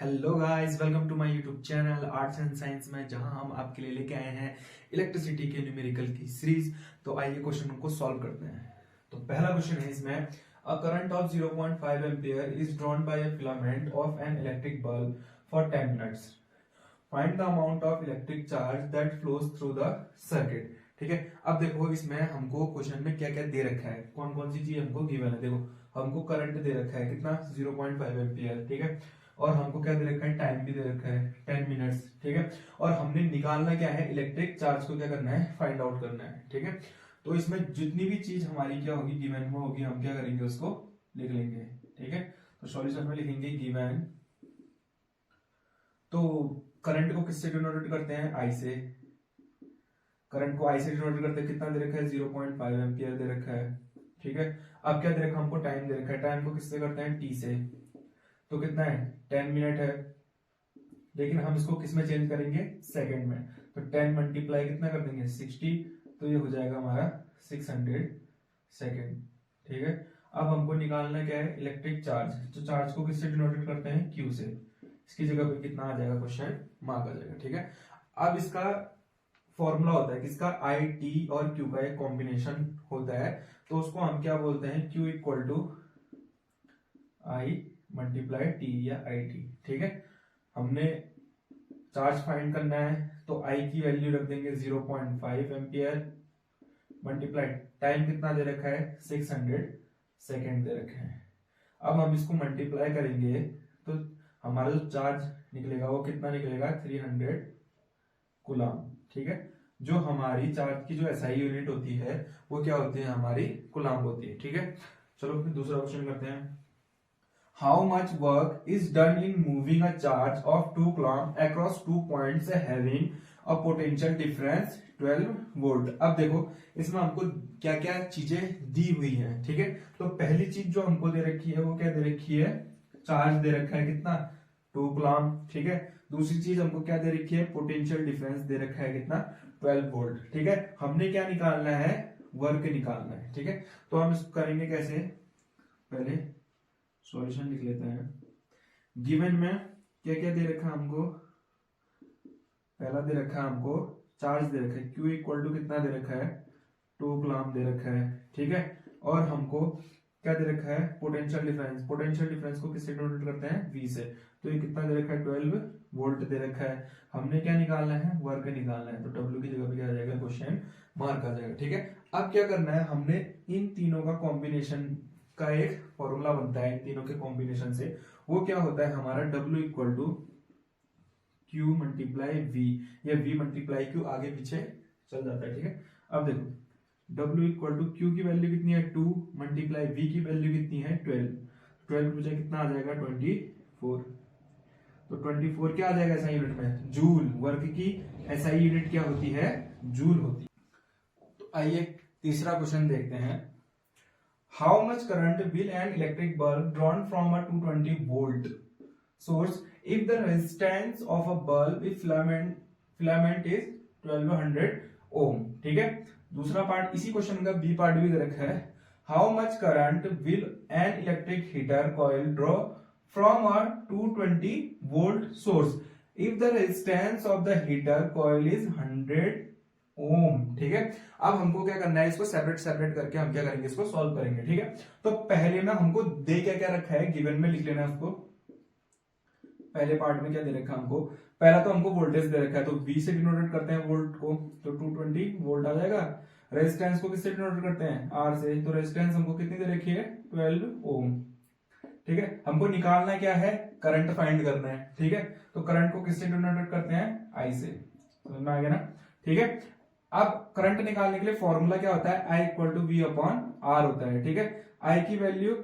Hello guys, welcome to my YouTube channel arts and science में, जहां हम आपके लिए लेके आए हैं इलेक्ट्रिसिटी के न्यूमेरिकल की सीरीज। तो आइए क्वेश्चन को सॉल्व करते हैं। तो पहला क्वेश्चन है इसमें, a current of 0.5 ampere is drawn by a filament of an electric bulb for 10 minutes. Find the amount of electric charge that flows through the circuit. ठीक है, अब देखो इसमें हमको क्वेश्चन में क्या क्या दे रखा है, कौन कौन सी चीज हमको गिवन है। देखो हमको करंट दे रखा है कितना, 0.5 एम्पियर। ठीक है, और हमको क्या दे रखा है, टाइम भी दे रखा है 10 मिनट्स। ठीक है, और हमने निकालना क्या है, इलेक्ट्रिक चार्ज को क्या करना है, फाइंड आउट करना है। ठीक है, तो इसमें जितनी भी चीज हमारी क्या होगी, गिवन में होगी, हम क्या करेंगे, उसको लिख लेंगे। ठीक है, तो सॉल्यूशन में लिखेंगे गिवन। तो करंट को किससे डिनोट करते हैं, आई से। करंट को आई से डिनोट करते हैं, कितना दे रखा है, 0.5 एम्पियर दे रखा है। ठीक है, अब क्या दे रखा है, हमको टाइम दे रखा है। टाइम को किससे करते हैं, टी से। तो कितना है, 10 मिनट है, लेकिन हम इसको किस में चेंज करेंगे, सेकंड में। तो 10 मल्टीप्लाई कितना कर देंगे, 60। तो ये हो जाएगा हमारा 600 सेकंड। ठीक है, अब हमको निकालना क्या है, इलेक्ट्रिक चार्ज। तो चार्ज को किससे डिनोटेट करते हैं, क्यू से। इसकी जगह पे कितना आ जाएगा, क्वेश्चन मार्क आ जाएगा। ठीक है, अब इसका फॉर्मूला होता है किसका, आई टी और क्यू का एक कॉम्बिनेशन होता है। तो उसको हम क्या बोलते हैं, Q equal to I multiply T या आई टी। ठीक है, हमने चार्ज फाइंड करना है, तो आई की वैल्यू रख देंगे 0.5 एम्पियर मल्टीप्लाई टाइम कितना दे रखा है, 600 सेकेंड दे रखे हैं। अब हम इसको मल्टीप्लाई करेंगे तो हमारा जो चार्ज निकलेगा वो कितना निकलेगा, 300 कूलम। ठीक है, जो हमारी चार्ज की जो एसआई यूनिट होती है वो क्या होती है, हमारी कूलम होती है। ठीक है, चलो फिर दूसरा क्वेश्चन करते हैं। How much work is done in moving a charge of 2 coulomb across 2 points having a potential difference 12 volt. अब देखो इसमें हमको क्या क्या चीजें दी हुई हैं। ठीक है, तो पहली चीज जो हमको दे रखी है वो क्या दे रखी है, चार्ज दे रखा है कितना, 2 कूलम्ब। ठीक है, दूसरी चीज हमको क्या दे रखी है, पोटेंशियल डिफरेंस दे रखा है कितना, 12 वोल्ट। ठीक है, हमने क्या निकालना है, वर्क निकालना है। ठीक है, तो हम इसको करेंगे कैसे, पहले सॉल्यूशन लिख लेते हैं। गिवन में क्या क्या दे रखा है हमको, पहला दे रखा है हमको चार्ज दे रखा है, Q इक्वल टू कितना दे रखा है, 2 कूलम्ब दे रखा है। ठीक है, और हमको क्या दे रखा है, पोटेंशियल डिफरेंस। पोटेंशियल डिफरेंस को किससे डिनोट करते हैं, V से। तो ये कितना दे रखा है, 12 वोल्ट दे रखा है। हमने क्या निकालना है, वर्क निकालना है। तो W की जगह पे क्या आ जाएगा, क्वेश्चन मार्क आ जाएगा। ठीक है, अब क्या करना है, हमने इन तीनों का कॉम्बिनेशन का एक फॉर्मूला बनता है, इन तीनों के कॉम्बिनेशन से। वो क्या होता है हमारा, W equal to Q multiply V, या V मल्टीप्लाई क्यू, आगे पीछे चल जाता है। ठीक है, अब देखो W इक्वल टू क्यू की वैल्यू कितनी है, 2 मल्टीप्लाई V की वैल्यू कितनी है, 12। 12 मुझे कितना आ जाएगा, 24। तो 24 क्या आ जाएगा एसआई यूनिट में, जूल। वर्क की एसआई यूनिट क्या होती है, जूल होती है। तो आइए तीसरा क्वेश्चन देखते हैं। How much current will an electric bulb drawn from a 220 volt source if the resistance of a bulb if filament is 1200 ohm। ठीक है, दूसरा पार्ट इसी क्वेश्चन का बी पार्ट भी दे रखा है। How much current will an electric heater coil draw from a 220 volt source if the resistance of the heater coil is 100 ओम। ठीक है, अब हमको क्या करना है, इसको सेपरेट सेपरेट करके हम क्या करेंगे, इसको सॉल्व करेंगे। ठीक है, तो पहले में हमको दे क्या क्या रखा है, गिवन में लिख लेना है उसको। पहले पार्ट में क्या दे रखा है हमको, पहला तो हमको वोल्टेज दे रखा है, तो V से डिनोटेट करते हैं वोल्ट को, तो 220 वोल्ट आ जाएगा। रेजिस्टेंस को किससे डिनोटेट करते हैं, R से। तो रेजिस्टेंस हमको कितनी दे रखी है, 12 ओम। ठीक है, हमको निकालना क्या है, करंट फाइंड करना है। ठीक है, तो करंट को किससे डिनोटेट करते हैं, I से। समझ में आ गया ना। ठीक है, अब करंट निकालने के लिए फॉर्मूला क्या होता है, I equal to V upon R होता है। ठीक है, I की वैल्यू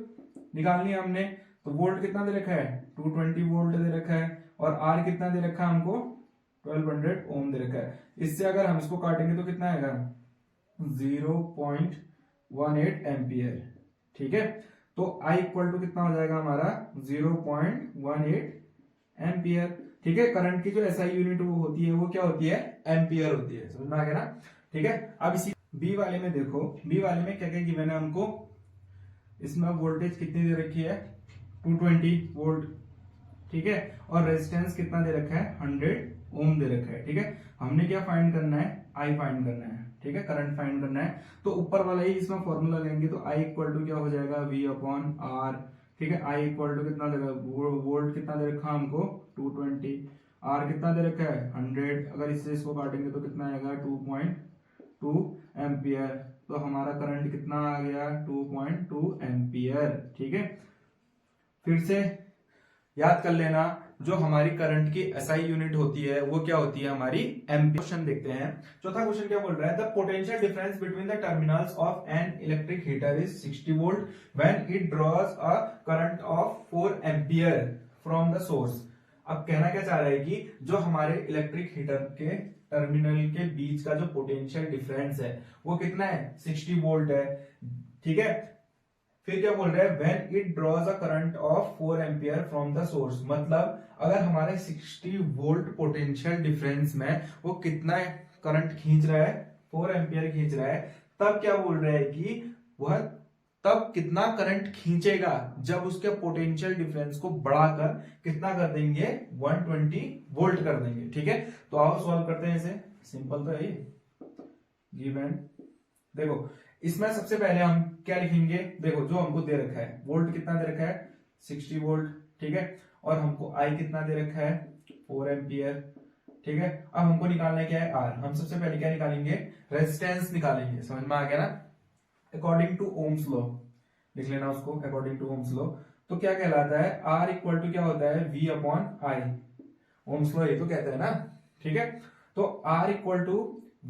निकालनी है हमने, तो वोल्ट कितना दे रखा है, 220 वोल्ट दे रखा है, और R कितना दे रखा है हमको, 1200 ओम दे रखा है। इससे अगर हम इसको काटेंगे तो कितना आएगा, 0.18 एम्पियर। ठीक है, तो I इक्वल टू कितना हो जाएगा हमारा, 0.18 एम्पियर। ठीक है, करंट की जो एसआई यूनिट वो होती है, वो क्या होती है, एम्पियर होती है। समझ में आ गया ना। ठीक है, अब इसी बी वाले में देखो, बी वाले में क्या क्या गिवन है हमको, इसमें वोल्टेज कितनी दे रखी है, 220 वोल्ट। ठीक है, और रेजिस्टेंस कितना दे रखा है 100 ओम दे रखा है। ठीक है, हमने क्या फाइंड करना है, आई फाइंड करना है। ठीक है, करंट फाइंड करना है, तो ऊपर वाला ही इसमें फॉर्मूला लेंगे, तो आई इक्वल टू क्या हो जाएगा V अपॉन आर। ठीक है, आई इक्वल टू कितना देगा, वोल्ट कितना दे रखा है हमको 220, आर कितना दे रखा है 100, अगर इससे इसको काटेंगे तो कितना आएगा 2.2 एम्पियर, तो हमारा करंट कितना आ गया 2.2 एम्पियर। ठीक है, फिर से याद कर लेना, जो हमारी करंट की एसआई यूनिट होती है वो क्या होती है हमारी एम्पियर। क्वेश्चन देखते हैं, चौथा क्वेश्चन क्या बोल रहा है, the potential difference between the terminals of an electric heater is 60 volt when it draws a current of 4 ampere from the source. अब कहना क्या चाह रहा है कि जो हमारे इलेक्ट्रिक हीटर के टर्मिनल के बीच का जो पोटेंशियल डिफरेंस है वो कितना है 60 वोल्ट है। ठीक है, फिर क्या बोल रहा है, when it draws a current of 4 ampere from the source, मतलब अगर हमारे 60 वोल्ट पोटेंशियल डिफरेंस में वो कितना करंट खींच रहा है 4 एम्पियर खींच रहा है, तब क्या बोल रहा है कि वह तब कितना करंट खींचेगा जब उसके पोटेंशियल डिफरेंस को बढ़ाकर कितना कर देंगे 120 वोल्ट कर देंगे। ठीक है, तो आओ सॉल्व करते हैं इसे, सिंपल तो है ये, गिवन। देखो इसमें सबसे पहले हम क्या लिखेंगे, देखो जो हमको दे रखा है वोल्ट कितना दे रखा है 60 वोल्ट। ठीक है, और हमको आई कितना दे रखा है 4 एम्पियर। ठीक है, अब हमको निकालना क्या है आर, हम सबसे पहले क्या निकालेंगे रेजिस्टेंस निकालेंगे, समझ में आ गया ना। अकॉर्डिंग टू ओम्स लॉ लिख लेना उसको, अकॉर्डिंग टू ओम्स लॉ तो क्या कहलाता है, आर इक्वल टू क्या होता है V अपॉन आई, ओम्स लॉ ये तो कहता है ना। ठीक है, तो आर इक्वल टू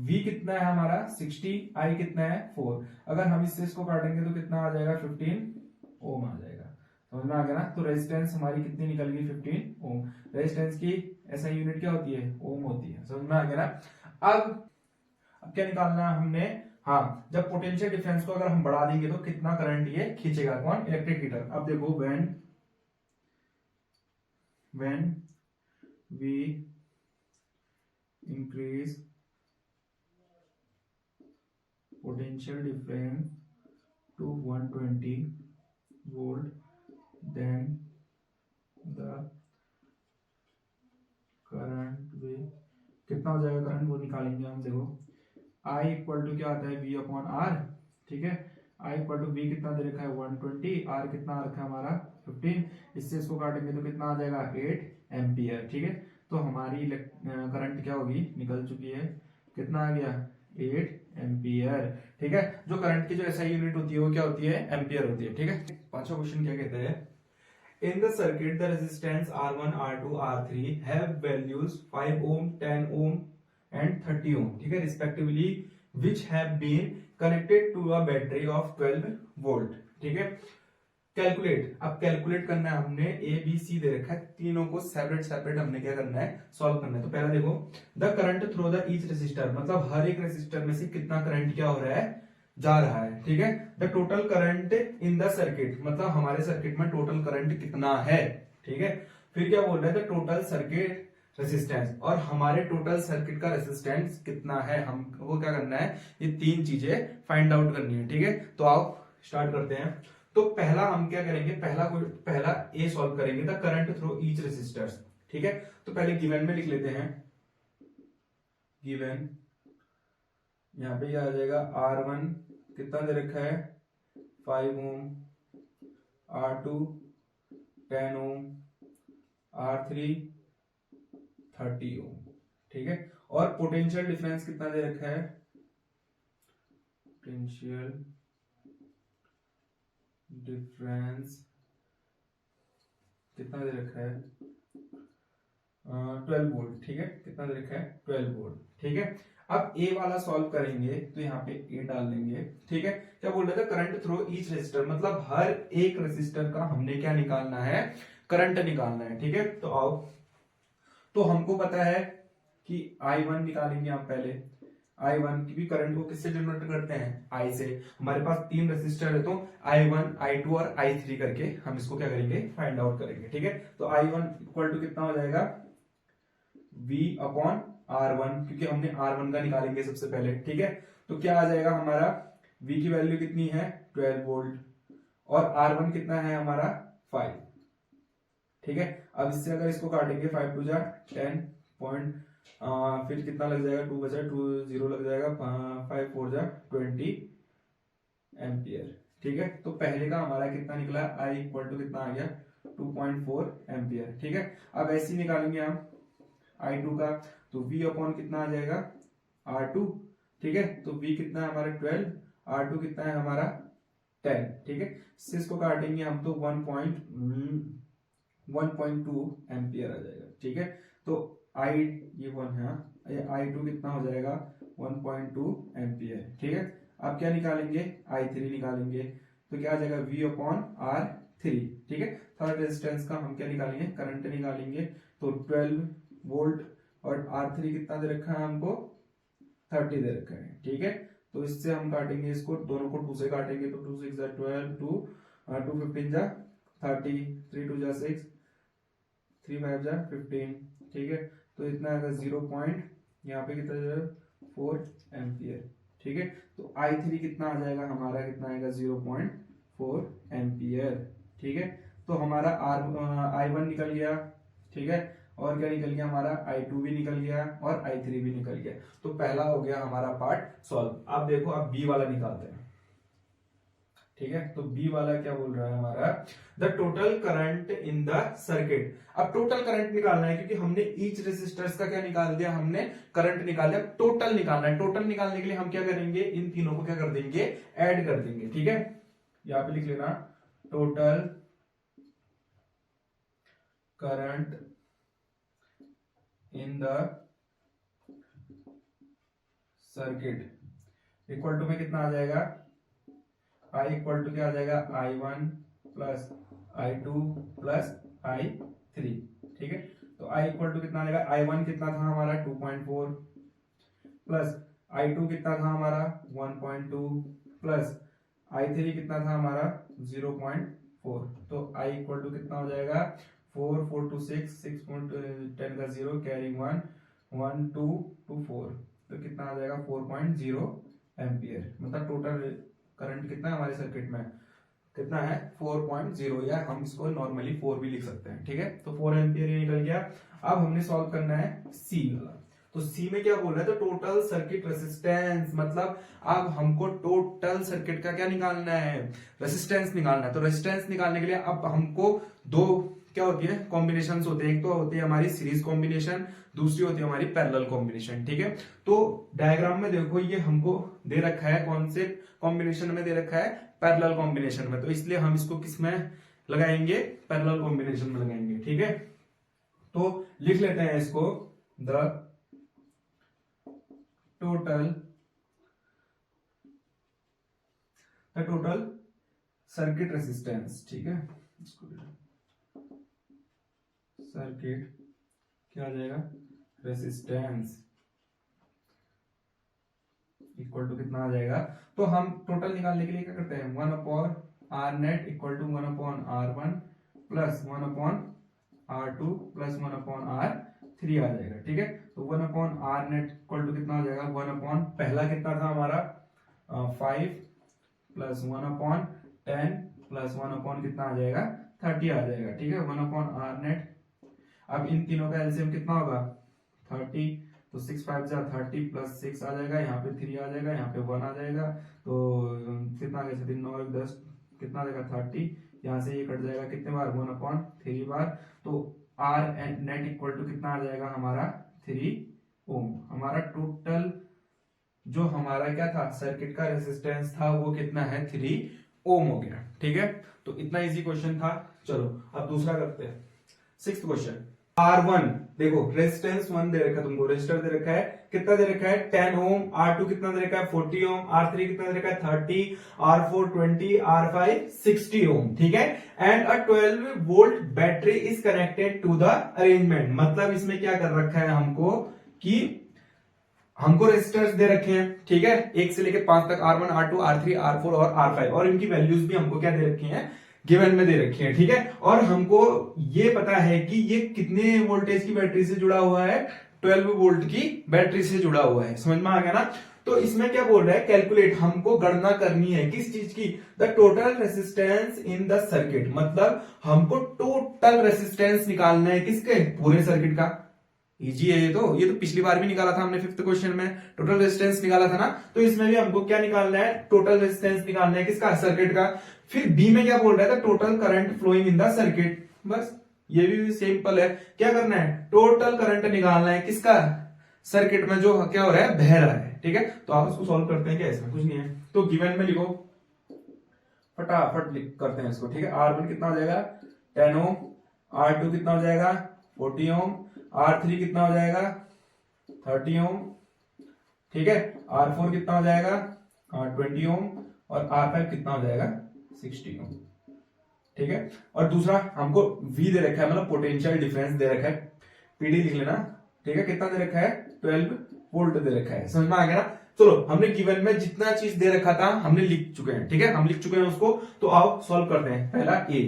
V कितना है हमारा 60, आई कितना है 4, अगर हम इससे इसको काटेंगे तो कितना आ जाएगा 15 ओम आ जाएगा, समझ में आ गया ना। तो रेजिस्टेंस हमारी कितनी निकल गई 15 ओम। रेजिस्टेंस की ऐसा यूनिट क्या होती है ओम होती है, समझ में आ गया ना। अब क्या निकालना है हमने, हाँ जब पोटेंशियल डिफरेंस को अगर हम बढ़ा देंगे तो कितना करंट ये खींचेगा, कौन इलेक्ट्रिक हीटर। अब देखो when we increase potential difference to 120 volt, then the current will कितना हो जाएगा करंट, वो निकालेंगे हम। देखो I इक्वल टू क्या आता है V अपॉन आर। ठीक है, I इक्वल टू V कितना दे रखा है 120, R कितना रखा है हमारा 15, इससे इसको काटेंगे तो कितना आ जाएगा 8 एम्पियर। ठीक है, तो हमारी करंट क्या होगी निकल चुकी है, कितना आ गया 8 एम्पियर। ठीक है, जो करंट की जो एसआई यूनिट होती है वो क्या होती है एम्पियर होती है। ठीक है, पांचवा क्वेश्चन क्या कहते हैं, in the circuit the resistance R1 R2 R3 have values 5 ohm 10 ohm and 30 ohm. ठीक है, respectively which have been connected to a battery of 12 volt. ठीक है, कैलकुलेट, अब कैलकुलेट करना है हमने, ए बी सी दे रखा है, तीनों को सेपरेट सेपरेट हमने क्या करना है सॉल्व करना है। तो पहला देखो the current through the each resistor, मतलब हर एक रेसिस्टर में से कितना करंट क्या हो रहा है जा रहा है। ठीक है, the total current in the circuit, मतलब हमारे सर्किट में टोटल करंट कितना है। ठीक है, फिर क्या बोल रहा है द टोटल सर्किट रेसिस्टेंस, और हमारे टोटल सर्किट का रेसिस्टेंस कितना है, हमको क्या करना है ये तीन चीजें फाइंड आउट करनी है। ठीक है, तो आओ स्टार्ट करते हैं। तो पहला हम क्या करेंगे, पहला ए सॉल्व करेंगे the current through each resistors. ठीक है, तो पहले गिवन में लिख लेते हैं, गिवन यहां पे आ जाएगा R1 कितना दे रखा है 5 ओम, R2 10 ओम, R3 30 ओम। ठीक है, और पोटेंशियल डिफरेंस कितना दे रखा है, पोटेंशियल डिफरेंस कितना दे रखा है 12 वोल्ट। ठीक है, कितना दे रखा है 12 वोल्ट। ठीक है, अब ए वाला सॉल्व करेंगे तो यहाँ पे ए डाल देंगे। ठीक है, क्या बोल रहे थे करंट थ्रू ईच रेजिस्टर, मतलब हर एक रेजिस्टर का हमने क्या निकालना है करंट निकालना है। ठीक है, तो आओ, तो हमको पता है कि I1 निकालेंगे हम पहले, I1 की भी करंट को किससे जनरेट करते हैं I से, हमारे पास तीन रेसिस्टर है तो I1 I2 और I3 करके हम इसको क्या करेंगे फाइंड आउट करेंगे। ठीक है, तो I1 इक्वल टू कितना हो जाएगा V अपॉन R1, क्योंकि हमने R1 का निकालेंगे सबसे पहले। ठीक है, तो क्या आ जाएगा हमारा V की वैल्यू कितनी है 12 वोल्ट और R1 कितना है हमारा 5। ठीक है। अब इससे अगर इसको काटेंगे 5 टू जा 10 पॉइंट, फिर कितना लग जाएगा, 2 बचा 2 0 लग जाएगा, 5 4 जा 20 एम्पियर। ठीक है, तो पहले का हमारा कितना निकला, I इक्वल टू कितना आ गया 2.4 एम्पियर। ठीक है, अब ऐसे ही निकालेंगे हम I2 का, तो V अपॉन कितना आ जाएगा R2। ठीक है, तो V कितना है हमारा 12, R2 कितना है हमारा 10। ठीक है, इससे इसको काटेंगे हम तो 1.2 एम्पियर आ जाएगा। ठीक है, तो ये 1 है, I2 कितना हो जाएगा 1.2 एम्पियर। ठीक है, अब क्या निकालेंगे, I3 निकालेंगे, तो क्या आ जाएगा V अपॉन R3। ठीक है, थर्ड रेजिस्टेंस का हम क्या निकालेंगे, करंट निकालेंगे, तो 12 वोल्ट, और R3 कितना दे रखा है हमको 30 दे रखा है। ठीक है, तो इससे हम काटेंगे इसको, दोनों को 2 से काटेंगे, तो 2 6 जा 12, 2 15 जा 30, 3 2 जा 6, 3 5 जा 15। ठीक है, तो इतना आएगा 0 पॉइंट, यहाँ पे कितना 4 एम्पियर। ठीक है, तो I3 कितना आ जाएगा हमारा, कितना आएगा 0.4 एम्पियर। ठीक है, तो हमारा I1 निकल गया। ठीक है, और क्या निकल गया हमारा, I2 भी निकल गया और I3 भी निकल गया। तो पहला हो गया हमारा पार्ट सॉल्व। अब देखो, अब बी वाला निकालते हैं। ठीक है, तो बी वाला क्या बोल रहा है हमारा, the total current in the circuit. अब टोटल करंट निकालना है, क्योंकि हमने ईच रेजिस्टर्स का क्या निकाल दिया, हमने करंट निकाल दिया, टोटल निकालना है। टोटल निकालने के लिए हम क्या करेंगे, इन तीनों को क्या कर देंगे, ऐड कर देंगे। ठीक है, यहां पे लिख लेना total current in the circuit equal to में कितना आ जाएगा, I इक्वल टू क्या आ जाएगा, I1 plus I2 plus I3। ठीक है, तो I इक्वल टू कितना आ जाएगा, I1 कितना था हमारा 2.4 प्लस I2 कितना था हमारा 1.2 प्लस I3 कितना था हमारा 0.4। तो I इक्वल टू कितना हो जाएगा 4 4 2 6 6.10 का 0 कैरी 1 1 2 2 4, तो कितना आ जाएगा 4.0 एम्पियर। मतलब टोटल करंट कितना है हमारे सर्किट में, कितना है 4.0, या हम इसको नॉर्मली 4 भी लिख सकते हैं। ठीक है, तो 4 एम्पियर ये निकल गया। अब हमने सॉल्व करना है सी वाला। तो सी में क्या बोल रहा है, तो टोटल सर्किट रेसिस्टेंस, मतलब अब हमको टोटल सर्किट का क्या निकालना है, रेसिस्टेंस निकालना है। तो रेसिस्टेंस निकालने के लिए अब हमको दो क्या होती है, कॉम्बिनेशन होते हैं। एक तो होती है हमारी सीरीज कॉम्बिनेशन, दूसरी होती है हमारी पैरेलल कॉम्बिनेशन। ठीक है, तो डायग्राम में देखो ये हमको दे रखा है, कौन से कॉम्बिनेशन में दे रखा है, पैरेलल कॉम्बिनेशन में। तो इसलिए हम इसको किस में लगाएंगे, पैरेलल कॉम्बिनेशन में लगाएंगे। ठीक है, तो लिख लेते हैं इसको, द टोटल सर्किट रेसिस्टेंस। ठीक है, इसको सर्किट क्या आ जाएगा, रेसिस्टेंस इक्वल टू कितना आ जाएगा। तो हम टोटल निकालने के लिए क्या करते हैं, 1 upon R net equal to 1 upon R1 plus 1 upon R2 plus 1 upon R3 आ जाएगा। ठीक है, तो 1 upon R net equal to कितना आ जाएगा, 1 अपॉन पहला कितना था हमारा 5 प्लस 1 अपॉन 10 प्लस 1 अपॉन कितना आ जाएगा 30 आ जाएगा। ठीक है, 1 अपॉन आर नेट। अब इन तीनों का एलसीएम कितना होगा 30, तो 6 5 जा 30 प्लस 6 आ जाएगा, यहाँ पे 3 आ जाएगा, यहाँ पे 1 आ जाएगा, तो कितना आ गया 3 9 10, कितना आ जाएगा 30, यहाँ से ये कट जाएगा कितने बार 1 अपॉन 3 बार। तो आर नेट इक्वल टू कितना आ जाएगा हमारा 3 ओम। हमारा टोटल जो हमारा क्या था, सर्किट का रेसिस्टेंस था, वो कितना है 3 ओम हो गया। ठीक है, तो इतना इजी क्वेश्चन था। चलो अब दूसरा करते हैं, 6th क्वेश्चन। R1 देखो, रेजिस्टेंस 1 दे रखा है तुमको, रेजिस्टर दे रखा है, कितना दे रखा है 10 ओम, R2 कितना दे रखा है 40 ओम, R3 कितना दे रखा है 30, R4 20, R5 60 ओम। ठीक है, and a 12 volt battery is connected to the arrangement. मतलब इसमें क्या कर रखा है हमको, कि हमको रेजिस्टर्स दे रखे हैं। ठीक है, 1 से लेकर 5 तक, R1 R2 R3 R4 और R5, और इनकी वैल्यूज भी हमको क्या दे रखी हैं, गिवन में दे रखी है। ठीक है, और हमको ये पता है कि ये कितने वोल्टेज की बैटरी से जुड़ा हुआ है, 12 वोल्ट की बैटरी से जुड़ा हुआ है। समझ में आ गया ना। तो इसमें क्या बोल रहा है, कैलकुलेट, हमको गणना करनी है किस चीज की, the total resistance in the circuit, मतलब हमको टोटल रेसिस्टेंस निकालना है किसके, पूरे सर्किट का। इजी है ये तो पिछली बार भी निकाला था हमने, फिफ्थ क्वेश्चन में टोटल रेजिस्टेंस निकाला था ना। तो इसमें भी हमको क्या निकालना है, टोटल रेजिस्टेंस निकालना है किसका, सर्किट का। फिर बी में क्या बोल रहा है, total current flowing in the circuit, बस ये भी सिंपल है। क्या करना है, टोटल करंट निकालना है किसका, सर्किट में जो क्या हो रहा है, बह रहा है। ठीक है, तो आप इसको सॉल्व करते हैं क्या, इसमें कुछ नहीं है तो गिवन में लिखो, फटाफट करते हैं इसको। ठीक है, R1 कितना हो जाएगा 10 ओम, R2 कितना हो जाएगा 40 ओम, R3 कितना हो जाएगा 30 ओम, ठीक है, R4 कितना हो जाएगा 20 ओम, और R5 कितना हो जाएगा 60 ओम। ठीक है, और दूसरा हमको V दे रखा है, मतलब पोटेंशियल डिफरेंस दे रखा है, पीडी लिख लेना। ठीक है, कितना दे रखा है 12 वोल्ट दे रखा है, समझ में आ गया ना। चलो, हमने गिवन में जितना चीज दे रखा था हमने लिख चुके हैं। ठीक है, हम लिख चुके हैं उसको, तो आओ सॉल्व करते हैं। पहला ए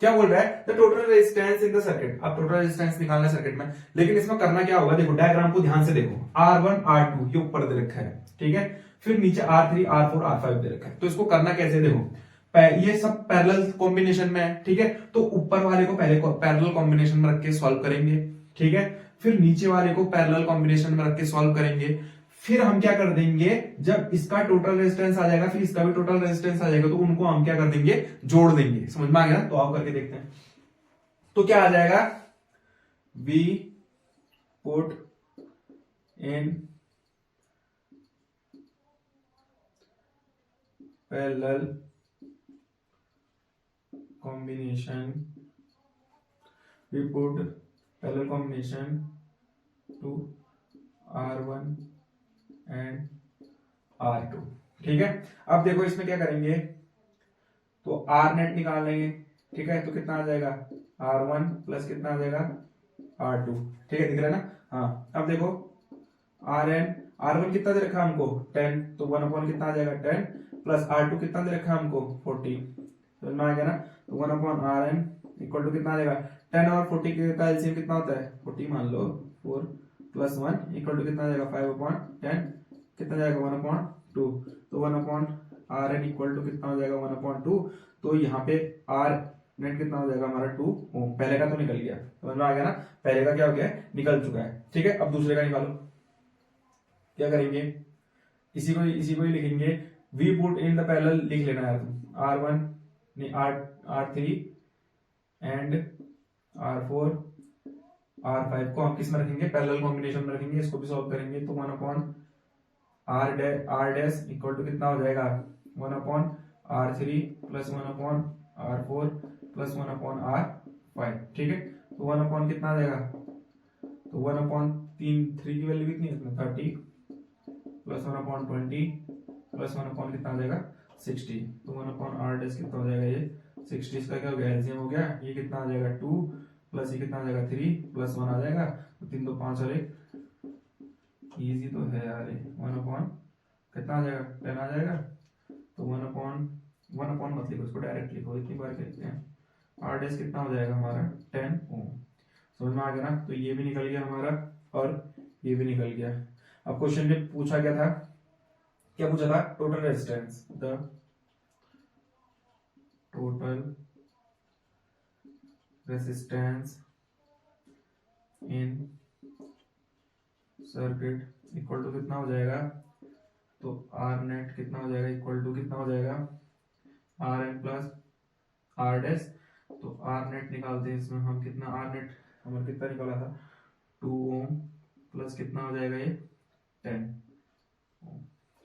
क्या बोल रहा है, the total resistance in the circuit. अब टोटल रेजिस्टेंस निकालना है सर्किट में, लेकिन इसमें करना क्या होगा, देखो डायग्राम को ध्यान से देखो, R1 R2 ये ऊपर दे रखा है, ठीक है, फिर नीचे R3 R4 R5 दे रखा है। तो इसको करना कैसे, देखो ये सब पैरेलल कॉम्बिनेशन में है। ठीक है, तो ऊपर वाले को पहले पैरेलल कॉम्बिनेशन में रख के सॉल्व करेंगे। ठीक है, फिर नीचे वाले को पैरेलल कॉम्बिनेशन में रख के सॉल्व करेंगे। फिर हम क्या कर देंगे, जब इसका टोटल रेजिस्टेंस आ जाएगा, फिर इसका भी टोटल रेजिस्टेंस आ जाएगा, तो उनको हम क्या कर देंगे, जोड़ देंगे। समझ में आ गया ना, तो आप करके देखते हैं। तो क्या आ जाएगा, we put in parallel combination, we put parallel combination to R1 and R2। ठीक है, अब देखो इसमें क्या करेंगे, तो R नेट निकाल लेंगे। ठीक है, तो कितना आ जाएगा R1 प्लस कितना आ जाएगा R2। ठीक है, दिख रहा है ना। हाँ, अब देखो R1 कितना दे रखा है हमको 10, तो 1 कितना आ जाएगा 10, प्लस R2 कितना दे रखा है हमको 40। समझ में आ गया ना, तो 1/Rn इक्वल टू कितना आ जाएगा 10 और 40 का एलसीएम कितना होता है 40 मान लो, 4 प्लस 1 इक्वल टू कितना आ जाएगा 5/10, कितना जाएगा 1/2, तो 1/Rn इक्वल टू कितना हो जाएगा 1/2। तो यहाँ पे R नेट कितना हो जाएगा हमारा 2 ओम। पहले का तो निकल गया, समझ में आ गया ना, पहले का क्या हो गया, निकल चुका है। ठीक है, अब दूसरे का निकालो। क्या करेंगे, इसी को ही लिखेंगे, we put in the parallel, लिख लेना यार तुम, R1 R3 and R4 R5 को हम किस में रखेंगे, पैरेलल कॉम्बिनेशन में रखेंगे। इसको भी सॉल्व करेंगे, तो 1/R डैश इक्वल टू कितना हो जाएगा 1/R3 plus 1/R4 plus 1/R5। ठीक है, तो 1 कितना आ जाएगा, तो 1/3 की वैल्यू कितनी है इसमें 30 प्लस 1/20 प्लस 1 कितना आ जाएगा 60, तो 1/R डैश कितना हो जाएगा ये 60, इसका क्या हो गया एलसीएम हो गया, ये कितना आ जाएगा 2 प्लस ये कितना आ जाएगा 3 प्लस 1 आ जाएगा, तो 3 2 5 और 1, इजी तो है यार। 1 कितना आ जाएगा 10 आ जाएगा, तो 1 मत लिखो, इसको डायरेक्ट लिखो, इतनी बार कहते हैं। R डैश कितना हो जाएगा हमारा 10 ओम। समझ में आ गया ना, तो ये भी निकल गया हमारा और ये भी निकल गया। अब क्वेश्चन में पूछा क्या था, क्या पूछा था, total resistance, the total resistance in circuit equal to कितना हो जाएगा, तो आर नेट कितना हो जाएगा इक्वल टू कितना हो जाएगा R N plus R dash. तो आर नेट निकालते हैं इसमें हम, कितना आर नेट हमारा कितना निकाला था 2 ओम प्लस कितना हो जाएगा ये 10 ओम।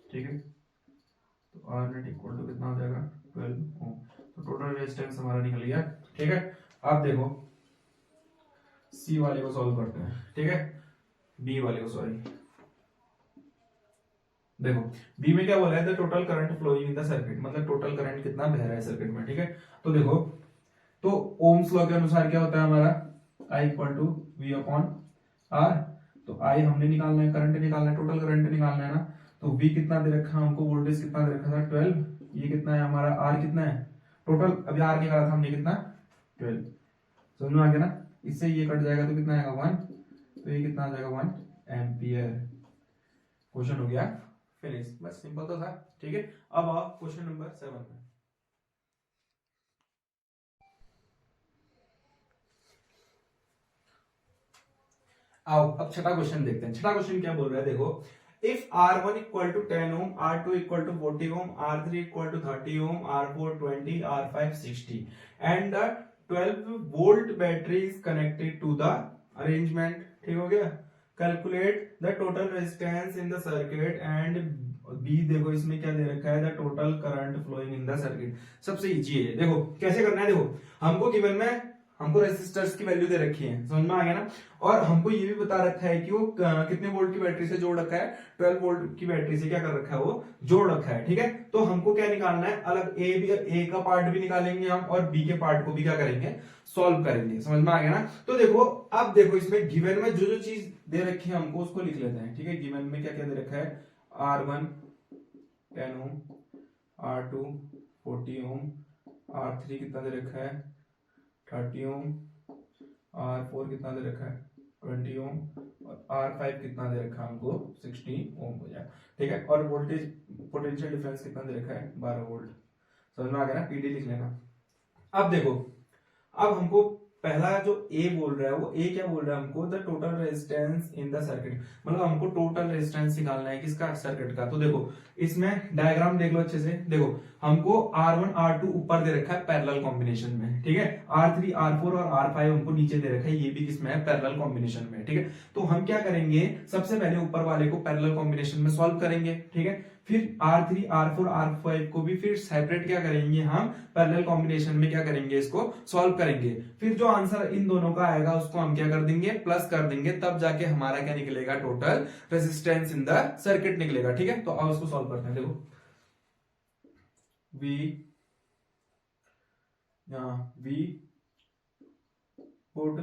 ठीक है, तो आर नेट इक्वल टू कितना हो जाएगा 12 ओम। तो टोटल रेजिस्टेंस हमारा निकल गया। ठीक है, अब देखो सी वाले को सॉल्व करते हैं। ठीक है, बी वाले को, सॉरी, देखो बी में क्या बोला है, the total current flowing in the circuit, मतलब टोटल करंट कितना बह रहा है सर्किट में। ठीक है, तो देखो, तो ओम्स लॉ के अनुसार क्या होता है हमारा I equal to V upon R. तो I हमने निकालना है, करंट निकालना है, टोटल करंट निकालना है ना। तो V कितना दे रखा है हमको, वोल्टेज कितना दे रखा था 12, ये कितना है हमारा R कितना है टोटल, अभी R निकाला था हमने कितना 12। समझ में आ गया ना, इससे ये कट जाएगा तो कितना आएगा 1, तो ये कितना आ जाएगा 1 एम्पियर। क्वेश्चन हो गया फिनिश। बस सिंपल तो था, ठीक है। अब आओ क्वेश्चन नंबर 7 में। आओ अब छठा क्वेश्चन देखते हैं। छठा क्वेश्चन क्या बोल रहा है, देखो, if R1 equal to 10 ohm, R2 equal to 40 ohm, R3 equal to 30 ohm, R4 20, R5 60 and the 12 volt battery is connected to the arrangement, ठीक हो गया। Calculate the total resistance in the circuit and B, देखो इसमें क्या दे रखा है, the total current flowing in the circuit. सबसे इजी है, देखो कैसे करना है। देखो हमको गिवन में हमको रेसिस्टर्स की वैल्यू दे रखी है, समझ में आ गया ना। और हमको ये भी बता रखा है कि वो कितने वोल्ट की बैटरी से जोड़ रखा है, 12 वोल्ट की बैटरी से क्या कर रखा है, वो जोड़ रखा है, ठीक है। तो हमको क्या निकालना है, अलग ए का पार्ट भी निकालेंगे हम और बी के पार्ट को भी क्या करेंगे, सॉल्व करेंगे, समझ में आ गया ना। तो देखो अब देखो इसमें गिवन में जो जो चीज दे रखी है हमको उसको लिख लेते हैं, ठीक है। गिवन में क्या क्या दे रखा है, R1 10 ohm, R2 40 ohm, R3 कितना दे रखा है 30 ओम, R4 कितना दे रखा है 20 ओम और R5 कितना दे रखा है हमको 16 ओम हो जाए, ठीक है। और वोल्टेज पोटेंशियल डिफरेंस कितना दे रखा है 12 वोल्ट, समझ में आ गया ना। पीडी लिख लेना। अब देखो, अब हमको पहला जो ए बोल रहा है, वो ए क्या बोल रहा है हमको, the total resistance in the circuit, मतलब हमको टोटल रेजिस्टेंस निकालना है किसका, सर्किट का। तो देखो इसमें डायग्राम देख लो अच्छे से। देखो हमको R1 R2 ऊपर दे रखा है पैरेलल कॉम्बिनेशन में, ठीक है। R3 R4 और R5 हमको नीचे दे रखा है, ये भी किसमें है, पैरेलल कॉम्बिनेशन में, ठीक है। तो हम क्या करेंगे, सबसे पहले ऊपर वाले को पैरेलल कॉम्बिनेशन में सॉल्व करेंगे, ठीक है। फिर R3 R4 R5 को भी फिर सेपरेट क्या करेंगे, हम पैरेलल कॉम्बिनेशन में क्या करेंगे, इसको सॉल्व करेंगे। फिर जो आंसर इन दोनों का आएगा उसको हम क्या कर देंगे, प्लस कर देंगे, तब जाके हमारा क्या निकलेगा, total resistance in the circuit निकलेगा, ठीक है। तो अब उसको सॉल्व करते हैं। देखो we put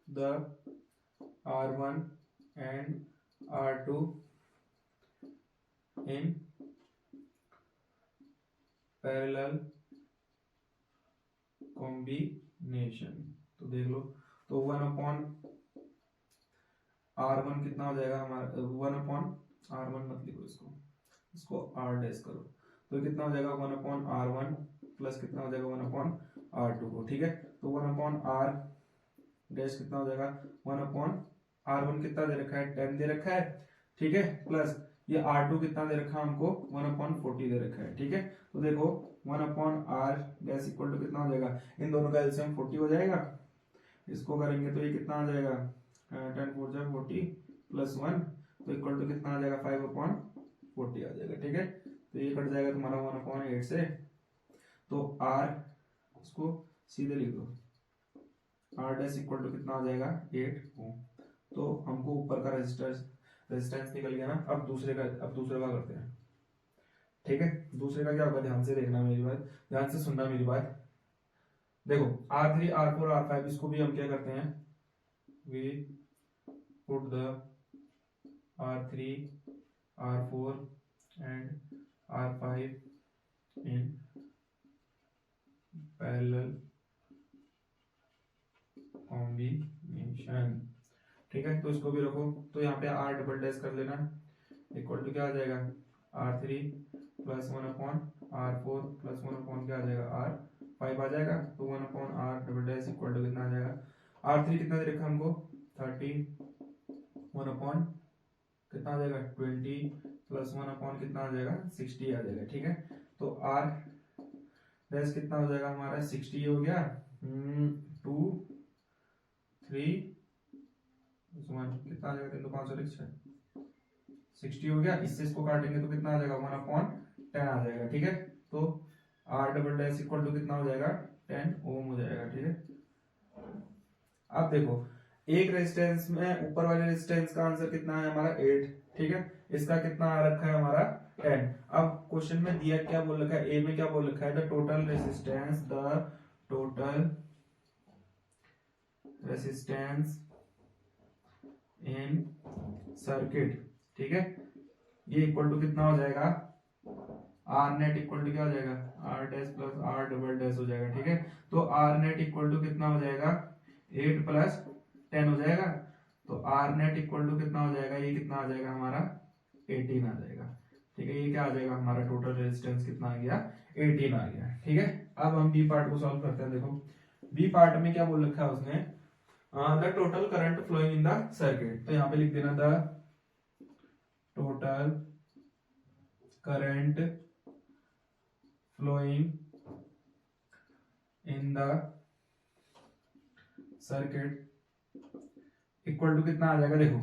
the R1 and R2 in parallel combination। तो देख लो, तो 1/R1 कितना हो जाएगा हमारा, 1/R1 मत लिखो इसको, इसको R डैश करो, तो कितना हो जाएगा 1/R1 प्लस कितना हो जाएगा 1/R2 को, ठीक है। तो 1/R डैश कितना हो जाएगा 1/R1 कितना दे रखा है 10 दे रखा है, ठीक है, प्लस ये R2 कितना दे रखा है हमको 1/40 दे रखा है, ठीक है। तो देखो 1/R डैश इक्वल टू कितना हो जाएगा, इन दोनों का एलसीएम 40 हो जाएगा, इसको करेंगे तो ये कितना आ जाएगा 10 4 जा 40 प्लस 1, तो इक्वल टू कितना आ जाएगा 5/40 आ जाएगा, ठीक है। तो ये कट जाएगा तुम्हारा 1/8 से, तो R इसको सीधे लिख दो, R डैश इक्वल टू कितना आ जाएगा 8 ओम। तो हमको ऊपर का रेजिस्टेंस निकल गया ना। अब दूसरे का करते हैं, ठीक है। दूसरे का क्या होगा, ध्यान से देखना मेरी बात, ध्यान से सुनना मेरी बात। देखो R3 R4 R5 इसको भी हम क्या करते हैं, we put the R3 R4 and R5 in parallel combination, ठीक है। तो इसको भी रखो, तो यहाँ पे R डबल डैश कर लेना, इक्वल टू क्या आ जाएगा R3 प्लस 1/R4 प्लस 1 क्या आ जाएगा R5 आ जाएगा। तो 1/R double dash equal to कितना आ जाएगा, R3 कितना दे रखा हमको 30, 1 कितना आ जाएगा 20 प्लस 1 कितना आ जाएगा 60 आ जाएगा, ठीक है। तो R डैश कितना हो जाएगा हमारा 60 हो गया, 2 3 1 कितना आ जाएगा 3 तो 5 60 हो गया। इससे इसको काटेंगे तो कितना आ जाएगा 1/10 आ जाएगा, ठीक है। तो R double dash equal to कितना हो जाएगा 10 ओम हो जाएगा, ठीक है। अब देखो एक रेजिस्टेंस में ऊपर वाले रेजिस्टेंस का आंसर कितना है हमारा 8, ठीक है। इसका कितना आ रखा है हमारा 10। अब क्वेश्चन में दिया क्या बोल रखा है, ए में क्या बोल रखा है, the total resistance in circuit, ठीक है। ये इक्वल टू कितना हो जाएगा आर नेट इक्वल टू क्या हो जाएगा R dash plus R double dash हो जाएगा, ठीक है। तो आर नेट इक्वल टू कितना हो जाएगा 8 प्लस 10 हो जाएगा। तो आर नेट इक्वल टू कितना हो जाएगा, ये कितना आ जाएगा हमारा 18 आ जाएगा, ठीक है, ये क्या आ जाएगा हमारा टोटल रेजिस्टेंस कितना आ गया 18 आ गया। ठीक है, अब हम बी पार्ट को सॉल्व करते हैं। देखो बी पार्ट में क्या बोल रखा है उसने, the total current flowing in the circuit, तो यहाँ पे लिख देना the total current flowing in the circuit equal to कितना आ जाएगा, देखो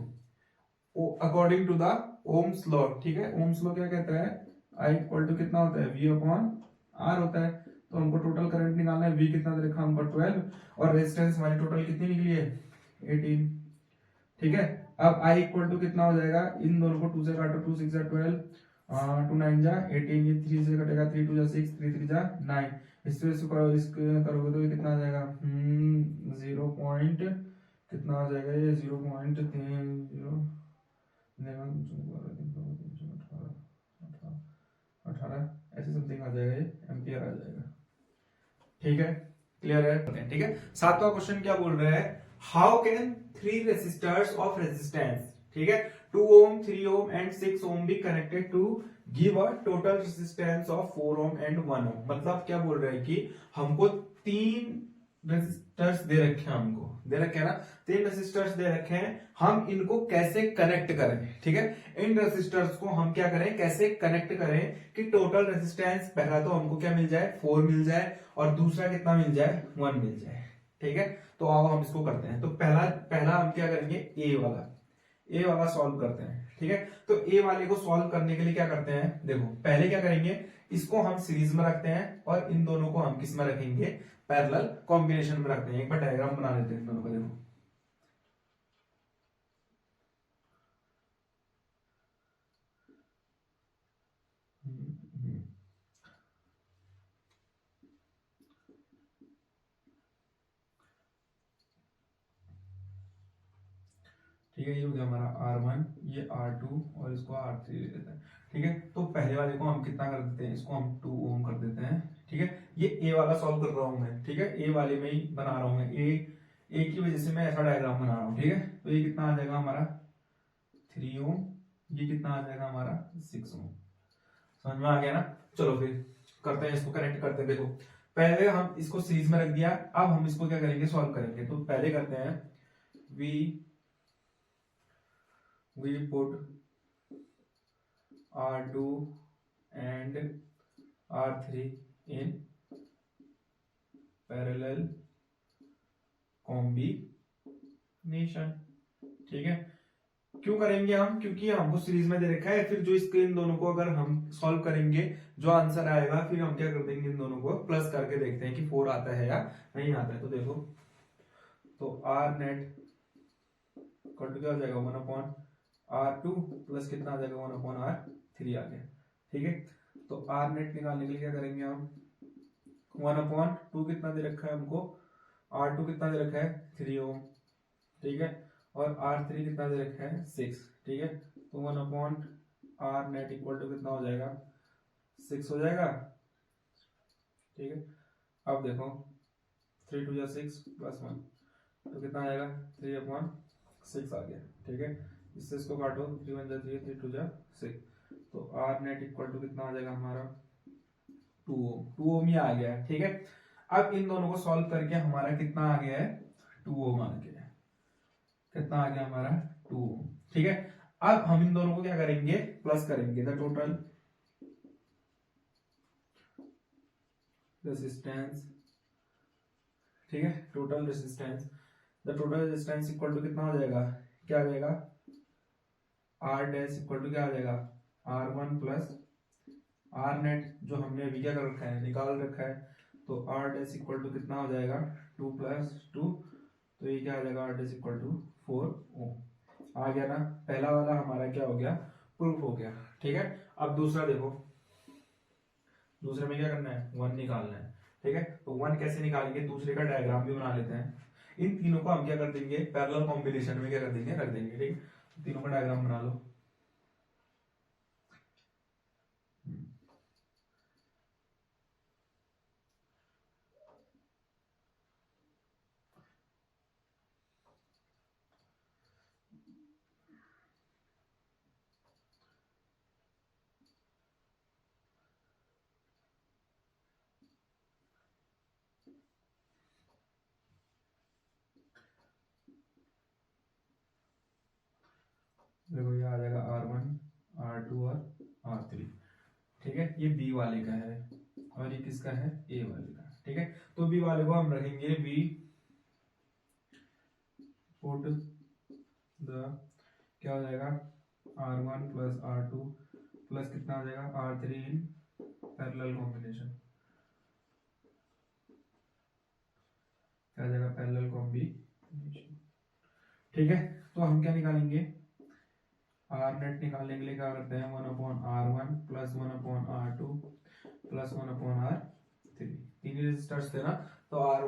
according to the Ohm's law. ठीक है, ओम्स लॉ क्या कहता है, आई इक्वल टू कितना होता है वी अपॉन आर होता है। तो हमको टोटल करंट निकालना है, वी कितना दे रखा हमको 12 और रेजिस्टेंस हमारी टोटल कितनी निकली है 18। ठीक है, अब आई इक्वल टू कितना हो जाएगा, इन दोनों को 2 से काटो, 2 6 12, 2 9 जा 18, ये 3 से कटेगा, 3 2 जा 6, 3 3 जा 9, इससे करो, करोगे तो ये कितना आ जाएगा 0 पॉइंट कितना आ जाएगा, ये 0.30 18 ऐसे समथिंग आ जाएगा, ये एम्पियर आ जाएगा। ठीक है, क्लियर है। ठीक है, सातवां क्वेश्चन क्या बोल रहा है, how can 3 resistors of resistance, ठीक है 2 ohm 3 ohm and 6 ohm be connected to give a total resistance of 4 ohm and 1 ohm। मतलब क्या बोल रहे हैं कि हमको 3 रेसिस्टर्स दे रखे हैं, हमको दे रखे हैं ना, 3 रेसिस्टर्स दे रखे हैं, हम इनको कैसे कनेक्ट करें। ठीक है, इन रेसिस्टर्स को हम क्या करें, कैसे कनेक्ट करें कि टोटल रेसिस्टेंस पहला तो हमको क्या मिल जाए 4 मिल जाए और दूसरा कितना मिल जाए 1 मिल जाए। ठीक है, तो आओ हम इसको करते हैं। तो पहला पहला हम क्या करेंगे, ए वाला सॉल्व करते हैं। ठीक है, तो ए वाले को सॉल्व करने के लिए क्या करते हैं, देखो पहले क्या करेंगे, इसको हम सीरीज में रखते हैं और इन दोनों को हम किस में रखेंगे, पैरेलल कॉम्बिनेशन में रखते हैं। एक बार डायग्राम बना लेते हैं इन दोनों का, देखो ठीक है, ये हो गया हमारा R1, ये R2 और इसको R3 ले लेते हैं। ठीक है, तो पहले वाले को हम कितना कर देते हैं, इसको हम 2 ओम कर देते हैं। ठीक है, ये ए वाला सॉल्व कर रहा हूं मैं। ठीक है, ए वाले में ही बना रहा हूं मैं, ए की वजह से मैं ऐसा डायग्राम बना रहा हूं। ठीक है, तो ये कितना आ जाएगा हमारा 3 ओम, ये कितना आ जाएगा हमारा 6 ओम। समझ में आ गया ना। चलो फिर करते हैं, इसको कनेक्ट करते हैं। देखो पहले हम इसको सीरीज में रख दिया, अब हम इसको क्या करेंगे, सॉल्व करेंगे। तो पहले करते हैं we put R2 and R3 in parallel combination। ठीक है, क्यों करेंगे हम, क्योंकि हमको सीरीज में दे रखा है, फिर जो इसके इन दोनों को अगर हम सॉल्व करेंगे जो आंसर आएगा, फिर हम क्या कर देंगे, इन दोनों को प्लस करके देखते हैं कि 4 आता है या नहीं आता है। तो देखो, तो R नेट कट क्या हो जाएगा 1/R2 प्लस कितना आ जाएगा 1/R3 आ गया। ठीक है, तो R नेट निकालने के लिए क्या करेंगे हम, 1/2 कितना दे रखा है हमको, R2 कितना दे रखा है 3 ओम। ठीक है, और R3 कितना दे रखा है 6। ठीक है, तो 1/R नेट इक्वल टू कितना हो जाएगा 6 हो जाएगा। ठीक है, अब देखो 3 2 6 प्लस 1 तो कितना आएगा 3/6 आ गया। ठीक है, इससे इसको काटो, 3 1 3 3 2 6, तो R नेट इक्वल टू कितना आ जाएगा हमारा 2 ओम। 2 ओम ही आ गया है। ठीक है, अब इन दोनों को सॉल्व करके हमारा कितना आ गया है 2 ओम आ गया है। कितना आ गया हमारा 2 ओम। ठीक है, अब हम इन दोनों को क्या करेंगे, प्लस करेंगे, द टोटल रेसिस्टेंस। ठीक है, total resistance, the total resistance equal to कितना हो जाएगा, क्या आ जाएगा आर डैश इक्वल टू क्या आ जाएगा R1 प्लस आर नेट, जो हमने अभी क्या कर रखा है, निकाल रखा है। तो आर डैश इक्वल टू कितना हो जाएगा 2 + 2, तो ये क्या आ जाएगा आर डैश इक्वल टू 4 ओम। आ गया ना, पहला वाला हमारा क्या हो गया, प्रूफ हो गया। ठीक है, अब दूसरा देखो, दूसरे में क्या करना है 1 निकालना है। ठीक है, तो 1 कैसे निकालेंगे, दूसरे का डायग्राम भी बना लेते हैं। इन तीनों को हम क्या कर देंगे, पैरेलल कॉम्बिनेशन में क्या कर देंगे, रख देंगे। ठीक, तीनों का डायग्राम बना लो। देखो ये आ जाएगा R1, R2 और R3। ठीक है, ये बी वाले का है और ये किसका है, ए वाले का। ठीक है, तो बी वाले को हम रखेंगे बी पुट द, क्या हो जाएगा, R1 प्लस R2 प्लस कितना आ जाएगा R3 इन पैरेलल कॉम्बिनेशन, क्या आ जाएगा, पैरेलल कॉम्बिनेशन। ठीक है, तो हम क्या निकालेंगे, आर नेट निकालने के लिए क्या करते हैं, 1/R1 plus 1/R2 plus 1/R3, तीन रेजिस्टर्स थे ना, तो आर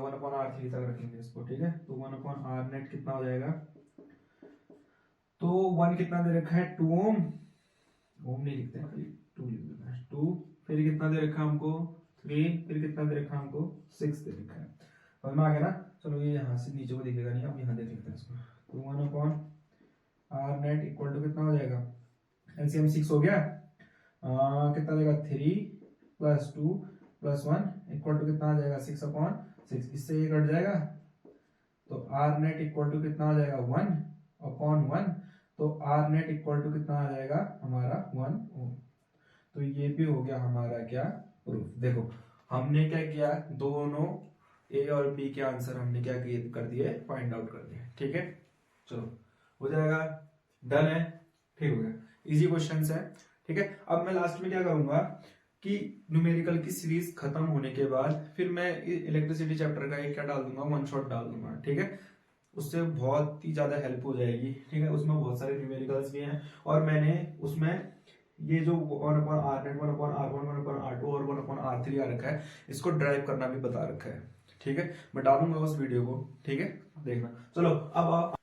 1/R3 तक रखेंगे इसको। ठीक है, तो 1/R नेट कितना हो जाएगा, तो 1 कितना दे रखा है, 2 ओम, ओम नहीं लिखते हैं, 2 लिख देना है, 2, फिर कितना दे रखा है हमको 3, फिर कितना दे रखा है हमको 6 दे रखा है। समझ में आ गया ना। चलो ये यहाँ से नीचे को दिखेगा नहीं, अब यहाँ देख लेते हैं इसको। तो 1/R नेट इक्वल टू कितना हो जाएगा, एलसीएम 6 हो गया, कितना देगा 3 प्लस 2 प्लस 1 इक्वल टू कितना आ जाएगा 6/6, इससे ये कट जाएगा, तो आर नेट इक्वल टू कितना आ जाएगा 1/1, तो आर नेट इक्वल टू कितना आ जाएगा हमारा 1 ओम। तो ये भी हो गया हमारा क्या, प्रूफ। देखो हमने क्या किया, दोनों ए और बी के आंसर हमने क्या कर दिए, फाइंड आउट कर दिए। ठीक है, चलो हो जाएगा, डन है, ठीक हो गया, इजी क्वेश्चंस है। ठीक है, अब मैं लास्ट में क्या करूंगा कि न्यूमेरिकल की सीरीज खत्म होने के बाद फिर मैं इलेक्ट्रिसिटी चैप्टर का एक क्या डाल दूंगा, वन शॉट डाल दूंगा। ठीक है, उससे बहुत ही ज्यादा हेल्प हो जाएगी। ठीक है, उसमें बहुत सारे न्यूमेरिकल्स भी हैं और मैंने उसमें ये जो 1/R नेट 1/R1 1/R2 और 1/R3 आ रखा है, इसको ड्राइव करना भी बता रखा है। ठीक है, मैं डालूंगा उस वीडियो को। ठीक है, देखना। चलो अब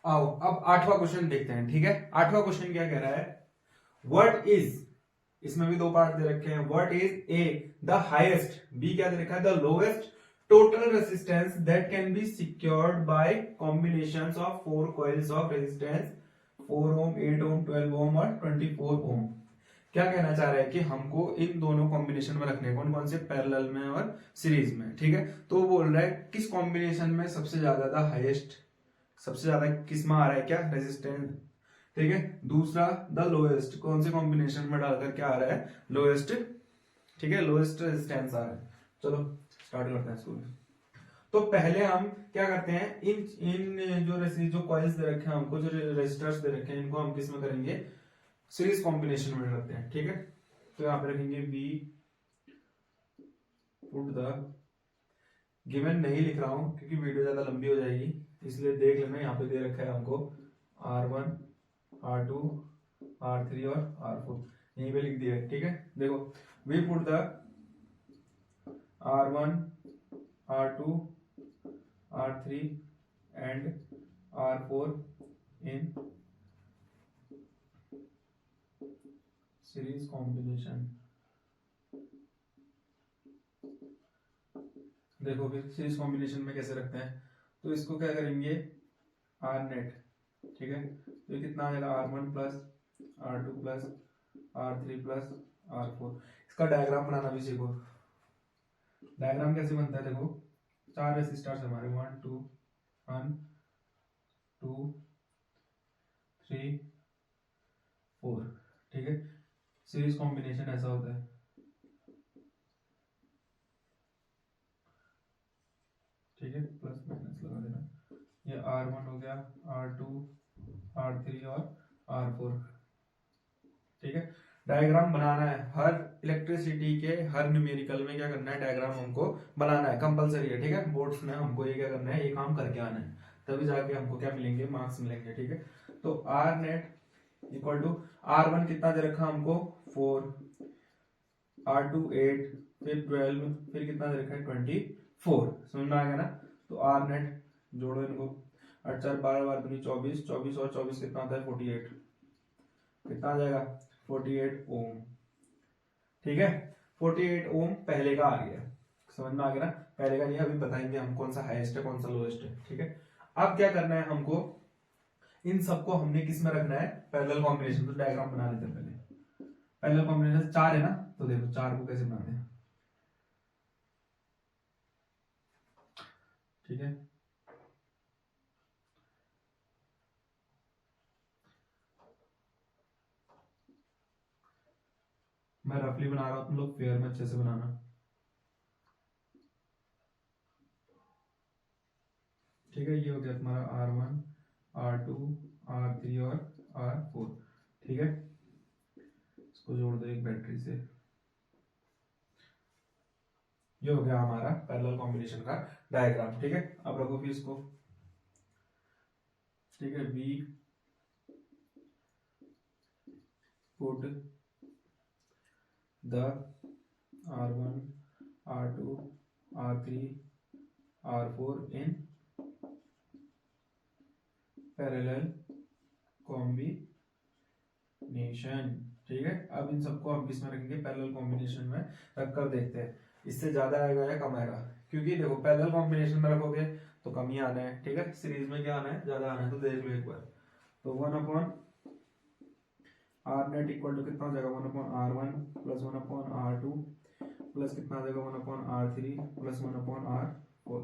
आओ अब आठवां क्वेश्चन देखते हैं। ठीक है, आठवां क्वेश्चन क्या कह रहा है, व्हाट इज, इसमें भी दो पार्ट दे रखे हैं, what is A the highest, B क्या दे रखा है, the lowest total resistance that can be secured by combinations of 4 coils of resistance 4 ohm 8 ohm 12 ohm और 24 ओम। क्या कहना चाह रहा है कि हमको इन दोनों कॉम्बिनेशन में रखने, कौन कौन से, पैरेलल में और सीरीज में। ठीक है, तो वो बोल रहा है किस कॉम्बिनेशन में सबसे ज्यादा द हाईएस्ट, सबसे ज्यादा किस में आ रहा है क्या, रेजिस्टेंस। ठीक है, दूसरा द लोएस्ट, कौन से कॉम्बिनेशन में डालकर क्या आ रहा है, लोएस्ट। ठीक है, लोएस्ट रेजिस्टेंस आ रहा है। चलो स्टार्ट करते हैं इसको। तो पहले हम क्या करते हैं, इन जो कॉइल्स दे रखे हैं हमको, जो रेजिस्टर्स दे रखे हैं, इनको हम किस में करेंगे, सीरीज कॉम्बिनेशन में रखते हैं। ठीक है, तो यहाँ पे रखेंगे बी पुट द, गिवन नहीं लिख रहा हूं क्योंकि वीडियो ज्यादा लंबी हो जाएगी, इसलिए देख लेना, यहाँ पे दे रखा है हमको R1 R2 R3 और R4, यहीं पे लिख दिया है। ठीक है, देखो we put the R1 R2 R3 and R4 in series combination. देखो फिर सीरीज कॉम्बिनेशन में कैसे रखते हैं, तो इसको क्या करेंगे, आर नेट। ठीक है, तो कितना आ जाएगा, R1 plus R2 plus R3 plus R4। इसका डायग्राम बनाना भी सीखो। डायग्राम कैसे बनता है, देखो 4 रेसिस्टर्स हमारे, 1 2 3 4। ठीक है, सीरीज कॉम्बिनेशन ऐसा होता है। ठीक है, प्लस माइनस लगा देना, ये R1 हो गया, R2 R3 और R4। ठीक है, डायग्राम बनाना है हर इलेक्ट्रिसिटी के, हर न्यूमेरिकल में क्या करना है, डायग्राम हमको बनाना है, कंपलसरी है। ठीक है, बोर्ड्स में हमको ये क्या करना है, ये काम करके आना है, तभी जाके हमको क्या मिलेंगे, मार्क्स मिलेंगे। ठीक है, तो R net equal to R1 कितना दे रखा हमको 4, R2 8, फिर 12, फिर कितना दे रखा है 24। समझ में आ गया ना। तो आर नेट जोड़ो इनको, 8 4 12 12 दूनी 24, 24 और 24 कितना होता है 48, कितना आ जाएगा 48 ओम। ठीक है, 48 ओम पहले का आ गया, समझ में आ गया ना। पहले का नहीं, अभी बताएंगे हम कौन सा हाईएस्ट है कौन सा लोएस्ट है। ठीक है, अब क्या करना है हमको, इन सबको हमने किस में रखना है, पैरेलल कॉम्बिनेशन। तो डायग्राम बना लेते हैं पहले, पैरेलल कॉम्बिनेशन 4 है ना, तो देखो 4 को कैसे बनाते हैं। ठीक है, मैं रफली बना रहा हूँ, तुम लोग फेयर में अच्छे से बनाना। ठीक है, ये हो गया तुम्हारा R1, R2, R3 और R4। ठीक है, इसको जोड़ दो एक बैटरी से। ये हो गया हमारा पैरेलल कॉम्बिनेशन का डायग्राम। ठीक है, अब रखो फिर इसको। ठीक है, we put the R1, R2, R3, R4 in parallel combination. ठीक है, अब इन सबको हम किस में रखेंगे, पैरेलल कॉम्बिनेशन में रखकर देखते हैं इससे ज्यादा आएगा या कम आएगा। क्योंकि देखो पैरेलल कॉम्बिनेशन में रखोगे तो कम ही आना है। ठीक है, सीरीज में क्या आना है, ज्यादा आना है। तो देख लो एक बार, तो 1 R नेट इक्वल टू कितना हो जाएगा, 1/R1 प्लस 1/R2 प्लस कितना आ जाएगा, 1/R3 प्लस 1/R4।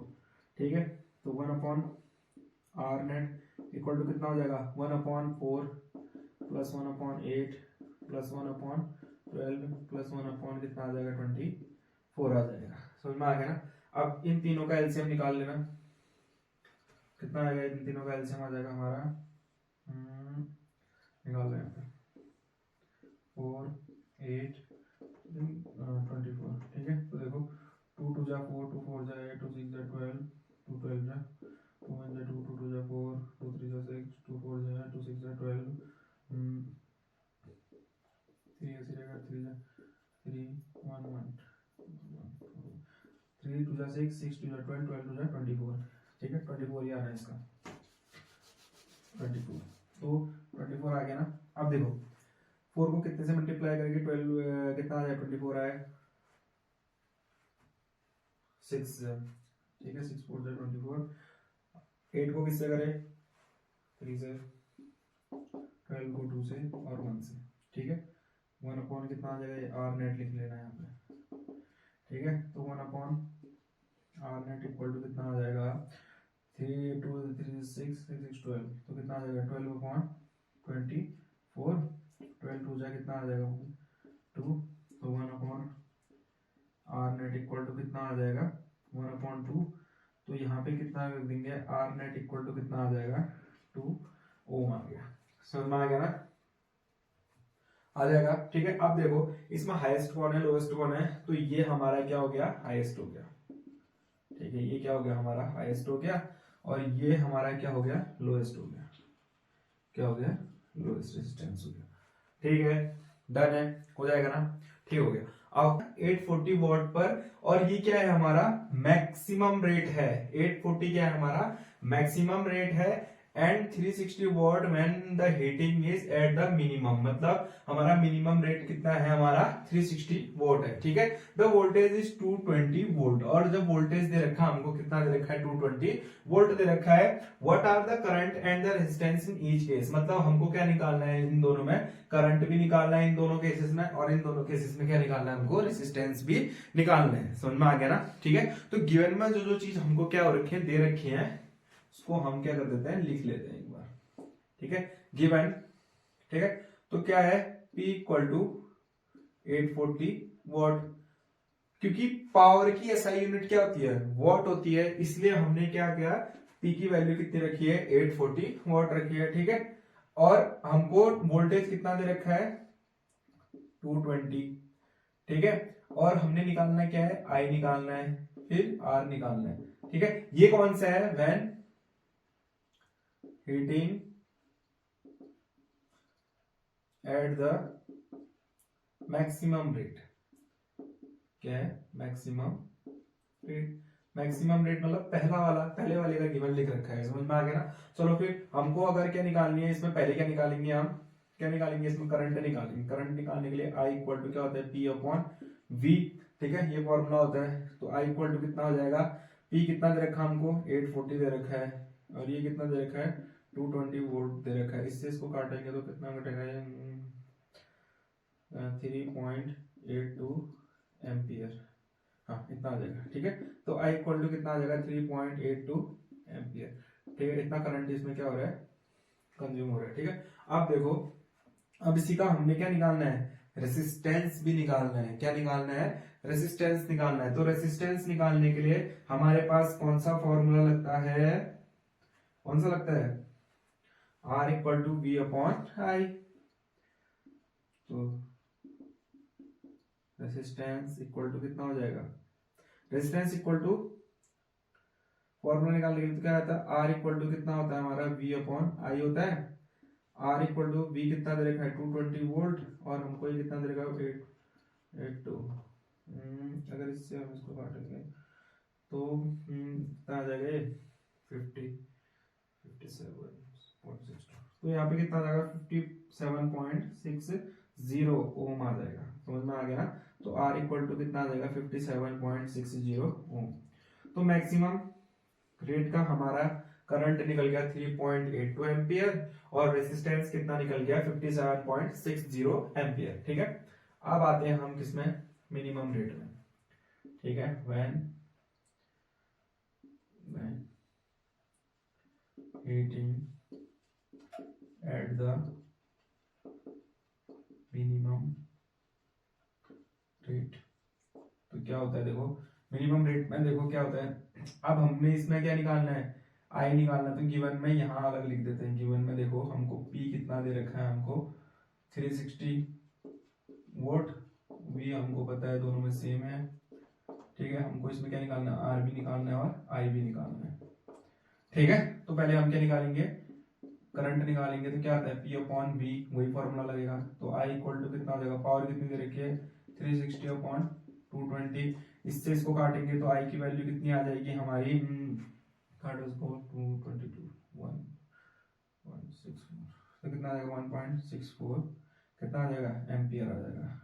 ठीक है, तो 1/R नेट इक्वल टू कितना हो जाएगा, 1/4 प्लस 1/8 प्लस 1/12 प्लस 1 कितना आ जाएगा, 24 आ जाएगा। समझ में आ गया ना। अब इन तीनों का एलसीएम निकाल लेना, कितना आएगा, इन तीनों का एलसीएम आ जाएगा हमारा, निकाल लें 4, 8, 24। ठीक है, तो देखो 2 2 जा 4, 2 4 जा 8, 2 6 जा 12, 2 12 जा 2 1 जा 2, 2 2 जा 4, 2 3 जा 6, 2 4 जा 2 6 जा 12, 3 ऐसे रहेगा, 3 जा 3 1 1 3 2 जा 6, 6 2 जा 12, 12 2 जा 24। ठीक है, 24 ही आना है इसका, 24। तो 24 आ गया ना। अब देखो 4 को कितने से मल्टीप्लाई करेंगे, 12 कितना आ जाएगा, 24 आया 6 से। ठीक है, 6 4 24। 8 को किससे करें, 3 से, 12 को 2 से और 1 से। ठीक है, 1 कितना आ जाएगा, आर नेट लिख लेना है यहाँ पे। ठीक है, तो 1/R नेट इक्वल टू कितना आ जाएगा, 3 2 3 6 6 12, तो कितना आ जाएगा, 12/24। 12 2 जा कितना आ जाएगा, 2, तो 1/R नेट इक्वल टू कितना आ जाएगा, 1/2। तो यहाँ पे कितना रख देंगे, R नेट इक्वल टू कितना आ जाएगा, 2 ओम आ गया। समझ में आ गया ना, आ जाएगा। ठीक है, अब देखो इसमें हाईएस्ट कौन है, लोएस्ट कौन है, तो ये हमारा क्या हो गया, हाईएस्ट हो गया। ठीक है, ये क्या हो गया हमारा, हाईएस्ट हो गया, और ये हमारा क्या हो गया, लोएस्ट हो गया। क्या हो गया, लोएस्ट रेजिस्टेंस हो गया। ठीक है, डन है, हो जाएगा ना। ठीक हो गया। अब 840 वॉट पर, और ये क्या है हमारा, मैक्सिमम रेट है। 840 क्या है हमारा, मैक्सिमम रेट है, and 360 what when the heating is at the minimum, मतलब हमारा मिनिमम रेट कितना है, हमारा 360 वोल्ट है। ठीक है, द वोल्टेज इज 220 वोल्ट, और जब वोल्टेज दे रखा हमको, कितना दे रखा है, 220 वोल्ट दे रखा है। What are the current and the resistance in each case, मतलब हमको क्या निकालना है, इन दोनों में करंट भी निकालना है इन दोनों केसेस में, और इन दोनों केसेस में क्या निकालना है हमको, रेजिस्टेंस भी निकालना है। समझ में आ गया ना। ठीक है, तो गिवन में जो जो चीज हमको क्या हो रखी है, दे रखी है, उसको हम क्या कर देते हैं, लिख लेते हैं एक बार। ठीक है, गिवन। ठीक है, तो क्या है, P इक्वल टू 840 वॉट, क्योंकि पावर की एसआई यूनिट क्या होती है, वॉट होती है, इसलिए हमने क्या किया, P की वैल्यू कितनी रखी है, 840 वॉट रखी है। ठीक है, और हमको वोल्टेज कितना दे रखा है, 220। ठीक है, और हमने निकालना क्या है, I निकालना है, फिर R निकालना है। ठीक है, ये कौन सा है, when heating at the maximum rate. क्या है, मैक्सिमम रेट। मैक्सिमम रेट मतलब पहला वाला, पहले वाले का गिवन लिख रखा है। समझ में आ गया ना। चलो फिर हमको अगर क्या निकालनी है इसमें, पहले क्या निकालेंगे हम, क्या निकालेंगे इसमें, करंट निकालेंगे। करंट निकालने के लिए I इक्वल टू क्या होता है, P अपॉन V। ठीक है, ये फॉर्मूला होता है। तो I इक्वल टू कितना हो जाएगा, P कितना दे रखा हमको, 840 दे रखा है, और ये कितना दे रखा है, 220 वोल्ट दे रखा है। इससे इसको काटेंगे तो कितना घटेगा, 3.82 एम्पियर। हाँ, इतना आ जाएगा। ठीक है, तो I इक्वल टू कितना आ जाएगा, 3.82 एम्पियर। ठीक है, इतना करंट इसमें क्या हो रहा है, कंज्यूम हो रहा है। ठीक है, अब देखो, अब इसी का हमने क्या निकालना है, रेसिस्टेंस भी निकालना है। क्या निकालना है? रेसिस्टेंस निकालना है। तो रेसिस्टेंस निकालने के लिए हमारे पास कौन सा फॉर्मूला लगता है? कौन सा लगता है? R equal to V upon I. तो रेसिस्टेंस इक्वल टू कितना हो जाएगा? रेसिस्टेंस इक्वल टू फॉर्मूला निकालने के लिए तो क्या रहता है? R इक्वल टू कितना होता है हमारा? V अपॉन आई होता है। R इक्वल टू V कितना दे रखा है? 220 वोल्ट, और हमको ये कितना दे रखा है? 882। अगर इससे हम इसको काटेंगे तो कितना आ जाएगा? ये 57.62। तो यहाँ पे कितना आ जाएगा? 57.60 ओम आ जाएगा। समझ में आ गया ना? तो R इक्वल टू कितना आ जाएगा? 57.60 ओम। तो मैक्सिमम रेट का हमारा करंट निकल गया 3.82 एम्पियर, और रेसिस्टेंस कितना निकल गया? 57.60 एम्पियर। ठीक है, अब आते हैं हम किसमें? मिनिमम रेट में। ठीक है, when heating at the minimum rate. तो क्या होता है? देखो मिनिमम रेट में देखो क्या होता है। अब हमने इसमें क्या निकालना है? आई निकालना। तो गिवन में यहाँ अलग लिख देते हैं। गिवन में देखो हमको पी कितना दे रखा है? हमको 360 वोल्ट। वी हमको पता है दोनों में सेम है। ठीक है, हमको इसमें क्या निकालना है? आर भी निकालना है और आई भी निकालना है। ठीक है, तो पहले हम क्या निकालेंगे? करंट निकालेंगे। तो क्या आता है? पी अपॉन वी, वही फॉर्मूला लगेगा। तो आई इक्वल टू कितना हो जाएगा? पावर कितनी दे रखी है? 360 अपॉन 220। इससे इसको काटेंगे तो आई की वैल्यू कितनी आ जाएगी हमारी? काटो इसको, 222 1.64। तो कितना आ जाएगा? 1.64 कितना आ जाएगा? एम्पियर आ जाएगा।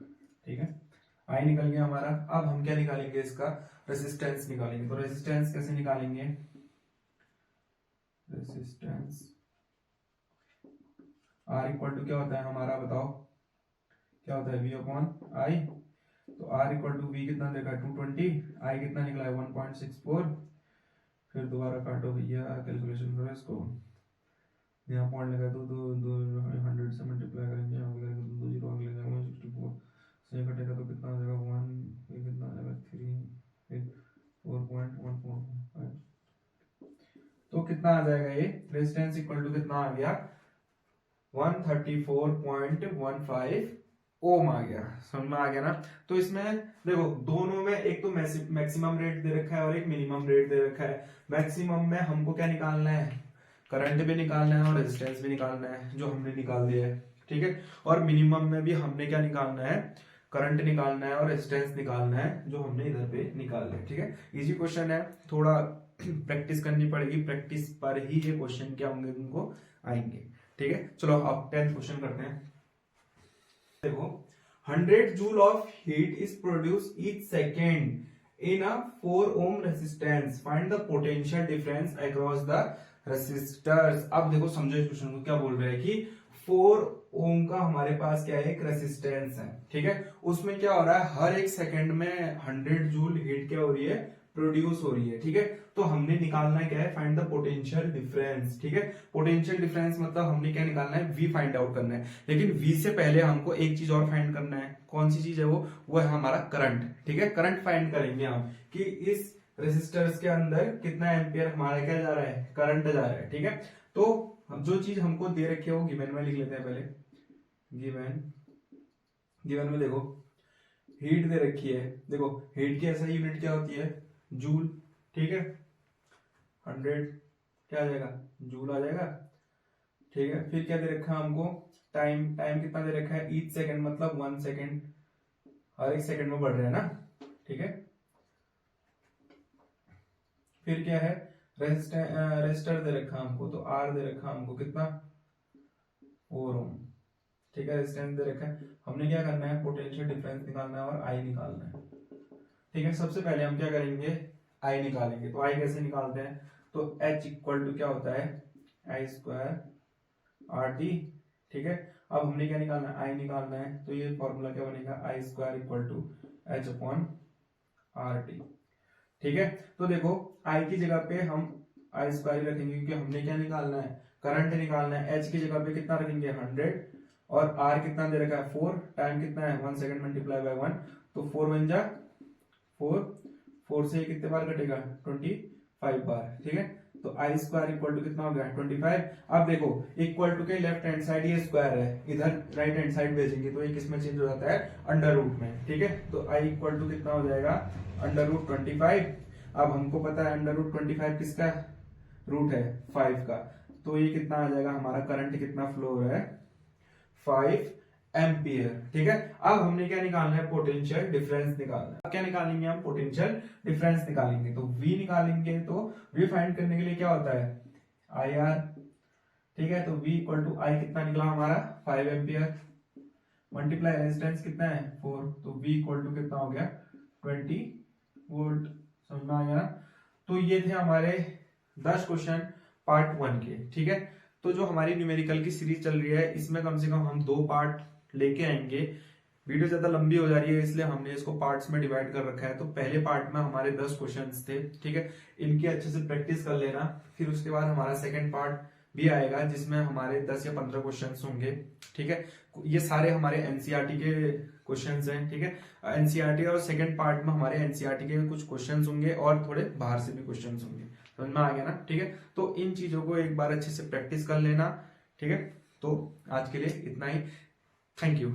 ठीक है, आई निकल गया हमारा। अब हम क्या निकालेंगे? इसका रेसिस्टेंस निकालेंगे। तो रेसिस्टेंस कैसे निकालेंगे? रेसिस्टेंस R इक्वल टू क्या होता है हमारा? बताओ क्या होता है? V upon I. तो R इक्वल टू V कितना देखा? 220। आई कितना निकला है? 1.64। फिर दोबारा काटो भैया, कैलकुलेशन करो इसको। यहाँ पॉइंट लगा दो 100 से मल्टीप्लाई करेंगे, यहाँ पे करेंगे 2 जीरो आगे लगेगा 164 से कटेगा तो कितना आ जाएगा? 1, ये कितना आ जाएगा? 3, फिर 4.145। तो कितना आ जाएगा ये? रेजिस्टेंस इक्वल टू कितना आ गया? 134.15 ओम आ गया। समझ में आ गया ना? तो इसमें देखो दोनों में एक तो मैक्सिमम रेट दे रखा है और एक मिनिमम रेट दे रखा है। मैक्सिमम में हमको क्या निकालना है? करंट भी निकालना है और रेजिस्टेंस भी निकालना है, जो हमने निकाल दिया है। ठीक है, और मिनिमम में भी हमने क्या निकालना है? करंट निकालना है और रेजिस्टेंस निकालना है, जो हमने इधर पे निकाल लिया। ठीक है, इजी क्वेश्चन है, थोड़ा प्रैक्टिस करनी पड़ेगी। प्रैक्टिस पर ही ये क्वेश्चन क्या होंगे? तुमको आएंगे। ठीक है, चलो अब 10th क्वेश्चन करते हैं। देखो 100 joule of heat is produce each second in a 4 ohm resistance, find the potential difference across the resistors. अब देखो समझो इस क्वेश्चन को, क्या बोल रहे हैं कि 4 ओम का हमारे पास क्या है? एक रेसिस्टेंस है। ठीक है, उसमें क्या हो रहा है? हर एक सेकंड में 100 जूल हीट क्या हो रही है? प्रोड्यूस हो रही है। ठीक है, तो हमने निकालना है क्या है? Find the potential difference. ठीक है, पोटेंशियल डिफरेंस मतलब हमने क्या निकालना है? V फाइंड आउट करना है। लेकिन V से पहले हमको एक चीज और फाइंड करना है। कौन सी चीज है वो? वो है हमारा करंट। ठीक है, करंट फाइंड करेंगे हम कि इस रेसिस्टर्स के अंदर कितना एम्पियर हमारा क्या जा रहा है? करंट जा रहा है। ठीक है, तो जो चीज हमको दे रखी है वो गिवन में लिख लेते हैं पहले। गिवन में देखो हीट दे रखी है। देखो हीट की ऐसा यूनिट क्या होती है? जूल। ठीक है, 100 क्या आ जाएगा? जूल आ जाएगा। ठीक है, फिर क्या दे रखा है हमको? टाइम। टाइम कितना दे रखा है? ईच सेकंड मतलब 1 सेकंड, हर एक सेकंड में बढ़ रहा है ना। ठीक है, फिर क्या है? रेजिस्टर दे रखा हमको, तो R दे रखा हमको कितना? 4 ओम। ठीक है, रेजिस्टेंस दे रखा है। हमने क्या करना है? पोटेंशियल डिफरेंस निकालना है और I निकालना है। ठीक है, सबसे पहले हम क्या करेंगे? I निकालेंगे। तो I कैसे निकालते हैं? तो H इक्वल टू क्या होता है? I square RT। ठीक है, अब हमने क्या निकालना है? I निकालना है। तो ये फॉर्मूला क्या बनेगा? I square equal to H upon RT। ठीक है, तो देखो I की जगह पे हम I स्क्वायर रखेंगे, क्योंकि हमने क्या निकालना है? करंट निकालना है। H की जगह पे कितना रखेंगे? 100। और आर कितना दे रखा है 4, टाइम कितना है 1 सेकंड मल्टीप्लाई बाय 1, तो 4 बन जा 4, 4 से कितने बार कटेगा 25 बार, ठीक है। तो आई स्क्वायर इक्वल टू कितना हो गया 25। अब देखो इक्वल टू के लेफ्ट हैंड साइड ये स्क्वायर है, इधर राइट हैंड साइड भेजेंगे तो ये किसमें चेंज हो जाता है अंडर रूट में, ठीक है। तो आई इक्वल टू कितना हो जाएगा अंडर रूट 25। अब हमको पता है अंडर रूट 25 किसका रूट है 5 का, तो ये कितना आ जाएगा हमारा करंट कितना फ्लो हो रहा है 5 एम्पियर, ठीक है। अब हमने क्या निकालना है पोटेंशियल डिफरेंस निकालना है। अब क्या निकालेंगे हम पोटेंशियल डिफरेंस निकालेंगे, तो V निकालेंगे। तो V फाइंड करने के लिए क्या होता है IR, ठीक है। तो V इक्वल टू आई कितना निकला हमारा 5 एम्पियर मल्टीप्लाई रेजिस्टेंस कितना है 4, तो V इक्वल टू कितना हो गया 20 वोल्ट। समझ में आ गया ना। तो ये थे हमारे 10 क्वेश्चन पार्ट 1 के, ठीक है। तो जो हमारी न्यूमेरिकल की सीरीज चल रही है इसमें कम से कम हम 2 पार्ट लेके आएंगे। वीडियो ज्यादा लंबी हो जा रही है इसलिए हमने इसको पार्ट्स में डिवाइड कर रखा है। तो पहले पार्ट में हमारे 10 क्वेश्चंस थे, ठीक है, इनकी अच्छे से प्रैक्टिस कर लेना। फिर उसके बाद हमारा सेकंड पार्ट भी आएगा जिसमें हमारे 10 या 15 क्वेश्चंस होंगे, ठीक है। ये सारे हमारे एनसीईआरटी के क्वेश्चंस हैं, ठीक है। एनसीईआरटी और सेकंड पार्ट में हमारे एनसीईआरटी के कुछ क्वेश्चंस होंगे और थोड़े बाहर से भी क्वेश्चंस होंगे। समझ में आ गया ना, ठीक है। तो इन चीजों को एक बार अच्छे से प्रैक्टिस कर लेना, ठीक है। तो आज के लिए इतना ही, थैंक यू।